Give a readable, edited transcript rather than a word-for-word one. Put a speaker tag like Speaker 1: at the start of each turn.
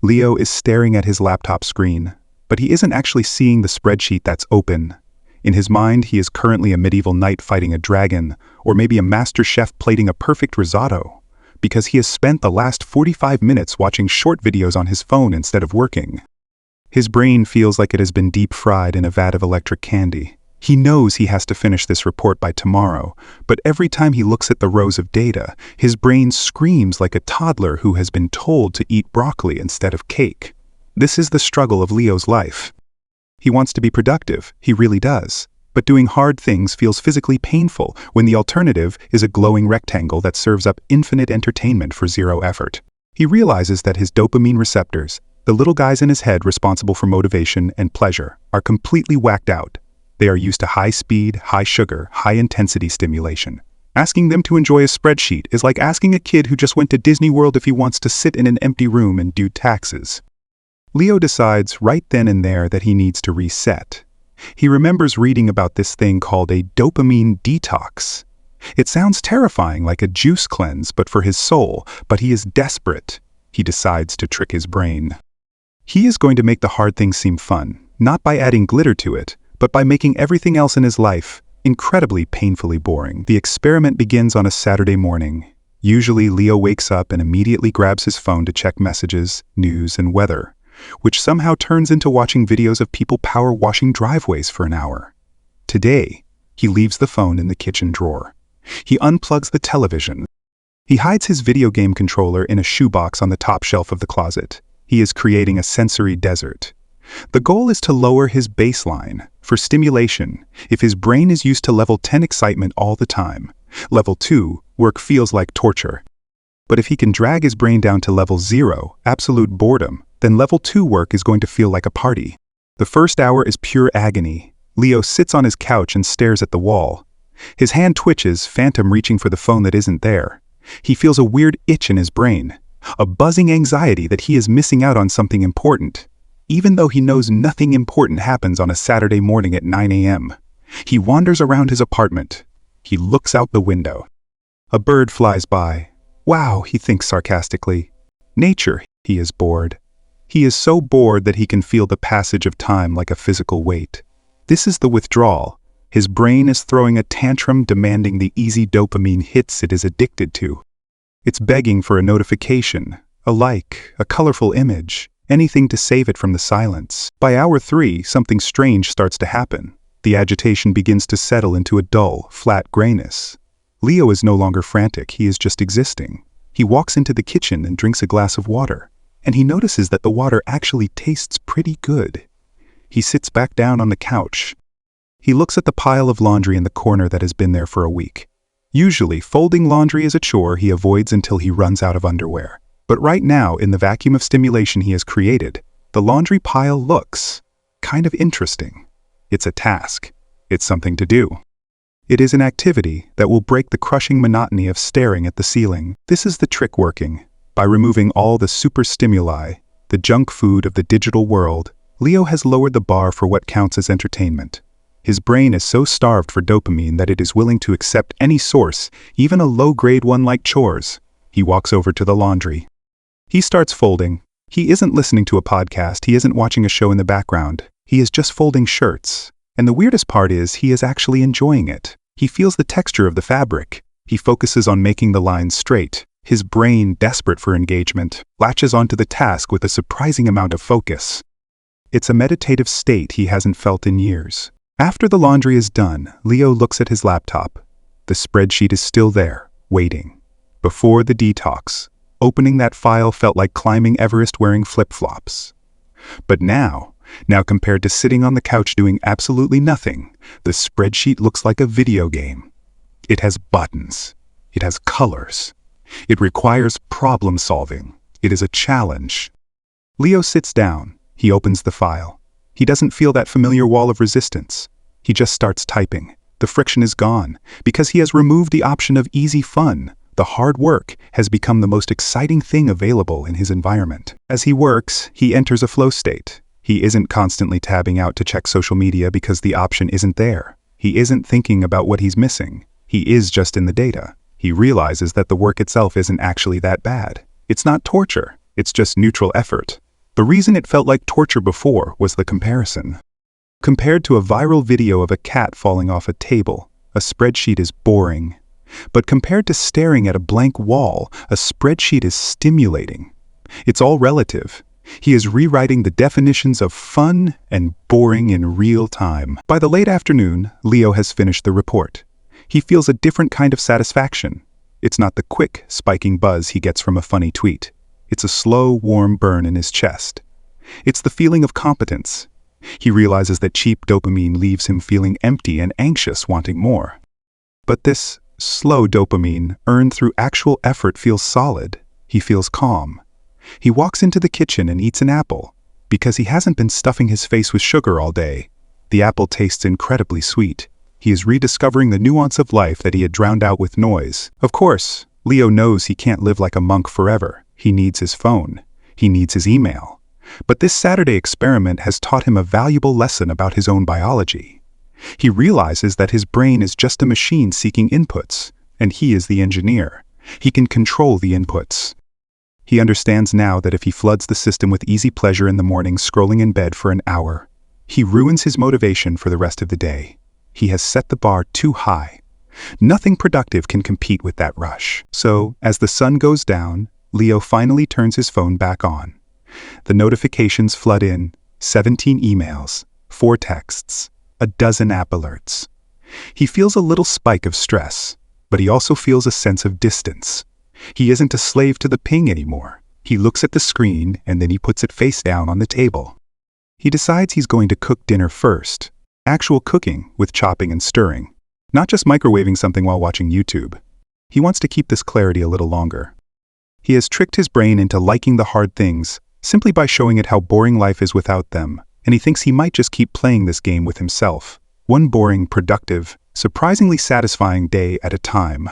Speaker 1: Leo is staring at his laptop screen, but he isn't actually seeing the spreadsheet that's open. In his mind, he is currently a medieval knight fighting a dragon, or maybe a master chef plating a perfect risotto, because he has spent the last 45 minutes watching short videos on his phone instead of working. His brain feels like it has been deep fried in a vat of electric candy. He knows he has to finish this report by tomorrow, but every time he looks at the rows of data, his brain screams like a toddler who has been told to eat broccoli instead of cake. This is the struggle of Leo's life. He wants to be productive, he really does, but doing hard things feels physically painful when the alternative is a glowing rectangle that serves up infinite entertainment for zero effort. He realizes that his dopamine receptors, the little guys in his head responsible for motivation and pleasure, are completely whacked out. They are used to high-speed, high-sugar, high-intensity stimulation. Asking them to enjoy a spreadsheet is like asking a kid who just went to Disney World if he wants to sit in an empty room and do taxes. Leo decides right then and there that he needs to reset. He remembers reading about this thing called a dopamine detox. It sounds terrifying, like a juice cleanse, but for his soul, but he is desperate. He decides to trick his brain. He is going to make the hard things seem fun, not by adding glitter to it, but by making everything else in his life incredibly painfully boring. The experiment begins on a Saturday morning. Usually, Leo wakes up and immediately grabs his phone to check messages, news, and weather, which somehow turns into watching videos of people power washing driveways for an hour. Today, he leaves the phone in the kitchen drawer. He unplugs the television. He hides his video game controller in a shoebox on the top shelf of the closet. He is creating a sensory desert. The goal is to lower his baseline. For stimulation, if his brain is used to level 10 excitement all the time, level 2, work feels like torture. But if he can drag his brain down to level 0, absolute boredom, then level 2 work is going to feel like a party. The first hour is pure agony. Leo sits on his couch and stares at the wall. His hand twitches, phantom reaching for the phone that isn't there. He feels a weird itch in his brain, a buzzing anxiety that he is missing out on something important. Even though he knows nothing important happens on a Saturday morning at 9 a.m. He wanders around his apartment. He looks out the window. A bird flies by. Wow, he thinks sarcastically. Nature, he is bored. He is so bored that he can feel the passage of time like a physical weight. This is the withdrawal. His brain is throwing a tantrum demanding the easy dopamine hits it is addicted to. It's begging for a notification, a like, a colorful image. Anything to save it from the silence. By hour 3, something strange starts to happen. The agitation begins to settle into a dull, flat grayness. Leo is no longer frantic, he is just existing. He walks into the kitchen and drinks a glass of water, and he notices that the water actually tastes pretty good. He sits back down on the couch. He looks at the pile of laundry in the corner that has been there for a week. Usually, folding laundry is a chore he avoids until he runs out of underwear. But right now, in the vacuum of stimulation he has created, the laundry pile looks kind of interesting. It's a task. It's something to do. It is an activity that will break the crushing monotony of staring at the ceiling. This is the trick working. By removing all the super stimuli, the junk food of the digital world, Leo has lowered the bar for what counts as entertainment. His brain is so starved for dopamine that it is willing to accept any source, even a low-grade one like chores. He walks over to the laundry. He starts folding. He isn't listening to a podcast, he isn't watching a show in the background. He is just folding shirts. And the weirdest part is, he is actually enjoying it. He feels the texture of the fabric. He focuses on making the lines straight. His brain, desperate for engagement, latches onto the task with a surprising amount of focus. It's a meditative state he hasn't felt in years. After the laundry is done, Leo looks at his laptop. The spreadsheet is still there, waiting. Before the detox, opening that file felt like climbing Everest wearing flip-flops. But now compared to sitting on the couch doing absolutely nothing, the spreadsheet looks like a video game. It has buttons. It has colors. It requires problem solving. It is a challenge. Leo sits down. He opens the file. He doesn't feel that familiar wall of resistance. He just starts typing. The friction is gone because he has removed the option of easy fun. The hard work has become the most exciting thing available in his environment. As he works, he enters a flow state. He isn't constantly tabbing out to check social media because the option isn't there. He isn't thinking about what he's missing. He is just in the data. He realizes that the work itself isn't actually that bad. It's not torture. It's just neutral effort. The reason it felt like torture before was the comparison. Compared to a viral video of a cat falling off a table, a spreadsheet is boring. But compared to staring at a blank wall, a spreadsheet is stimulating. It's all relative. He is rewriting the definitions of fun and boring in real time. By the late afternoon, Leo has finished the report. He feels a different kind of satisfaction. It's not the quick, spiking buzz he gets from a funny tweet. It's a slow, warm burn in his chest. It's the feeling of competence. He realizes that cheap dopamine leaves him feeling empty and anxious, wanting more. But this slow dopamine, earned through actual effort, feels solid. He feels calm. He walks into the kitchen and eats an apple, because he hasn't been stuffing his face with sugar all day. The apple tastes incredibly sweet. He is rediscovering the nuance of life that he had drowned out with noise. Of course, Leo knows he can't live like a monk forever. He needs his phone. He needs his email. But this Saturday experiment has taught him a valuable lesson about his own biology. He realizes that his brain is just a machine seeking inputs, and he is the engineer. He can control the inputs. He understands now that if he floods the system with easy pleasure in the morning, scrolling in bed for an hour, he ruins his motivation for the rest of the day. He has set the bar too high. Nothing productive can compete with that rush. So, as the sun goes down, Leo finally turns his phone back on. The notifications flood in: 17 emails, 4 texts, a dozen app alerts. He feels a little spike of stress, but he also feels a sense of distance. He isn't a slave to the ping anymore. He looks at the screen and then he puts it face down on the table. He decides he's going to cook dinner first. Actual cooking with chopping and stirring, not just microwaving something while watching YouTube. He wants to keep this clarity a little longer. He has tricked his brain into liking the hard things simply by showing it how boring life is without them, and he thinks he might just keep playing this game with himself, one boring, productive, surprisingly satisfying day at a time.